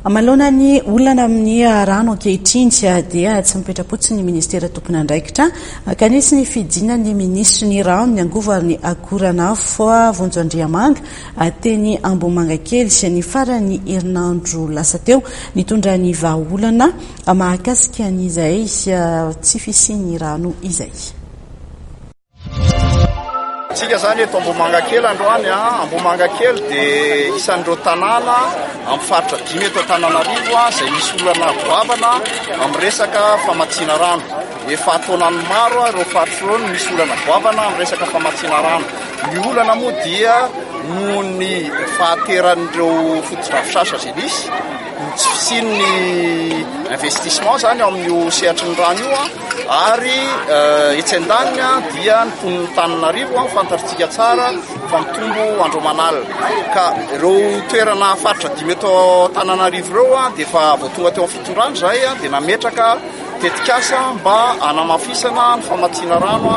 Amalona ny olana amin'ny rano ankehitriny dia tsy mipetrapotsy ny ministera tompony andraikitra kanisy ny fidina ny ministry ny rano ny angovany akoranafo Vonjoandriamanga teny Ambohimangankely sy ny farany herinandro lasa teo nitondra ny vahaolana mahakasika an'izay tsy fisiany rano izay. Tsika zany eto Ambohimangankely androany Ambohimangankely dia isan'ireo tanàna amin'ny faritra 5 eto Antananarivo izay misy olana goavana amin'ny resaka famatsiana rano. Efa taonany maro ireo faritra ireo misy olana goavana amin'ny resaka famatsiana rano. Ny olana moa dia noho ny fahateran'ireo foto-drafitrasa izay nisy tsy fisian'ny investissement zany amin'ny sehatry ny rano io ary etsy an-daniny dia ny poniny Antananarivo fantatritsika tsara fa mitombo andromanalina ka ireo toerana faritra 5 eto Antananarivo ireo dia efa voatonga teo amin'ny fitondrana izay dia nametraka tetikasa mba hanamafisana ny famatsiana rano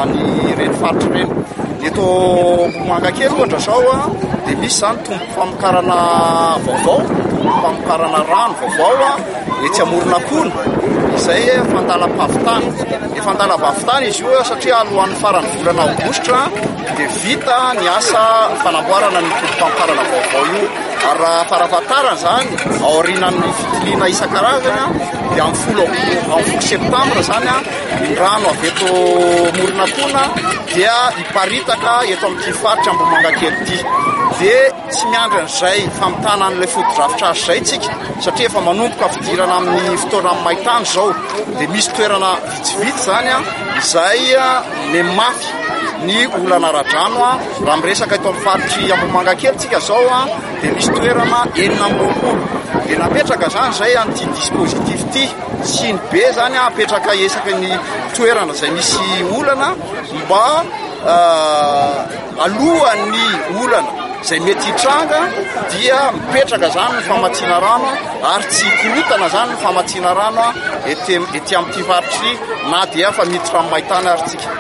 any ireny faritra ireny. Eto Ambohimangankely ohatra zao dia misy zany tombo-pamokarana vaovao, famokarana rano vaovao etsy Amoronakona izay fandalam-pahavitana. Ny fandalam-pahavitana izy io satria alohan'ny faran'ny volana aogositra dia vita ny asa fanamboarana ny tombo-pamokarana vaovao io. Ary raha farafatarana zany aorinan'ny fitiliana isan-karazany dia amin'ny 10 septambra zany ny rano avy eto Amoronakona dia hiparitaka eto amin'ity faritra Ambohimangankely ity. Dia tsy miandry an'izay famitana an'ilay foto-drafitrasa izay tsika satria efa manomboka fidirana amin'ny fotoana maintany zao dia misy toerana vitsivitsy zany izay mafy ny olana ara-drano raha miresaka eto amin'ny faritry Ambohimangankely tsika zao dia misy toerana 9 dia napetraka zany izay an'ity dispositif ity sy ny be zany apetraka esaka ny toerana izay misy olana mba alohan'ny olana izay mety hitranga dia mipetraka zany ny famatsiana rano ary tsy korotana zany ny famatsiana rano ety amin'ity faritry na dia fa miditra amin'ny maintany ary tsika.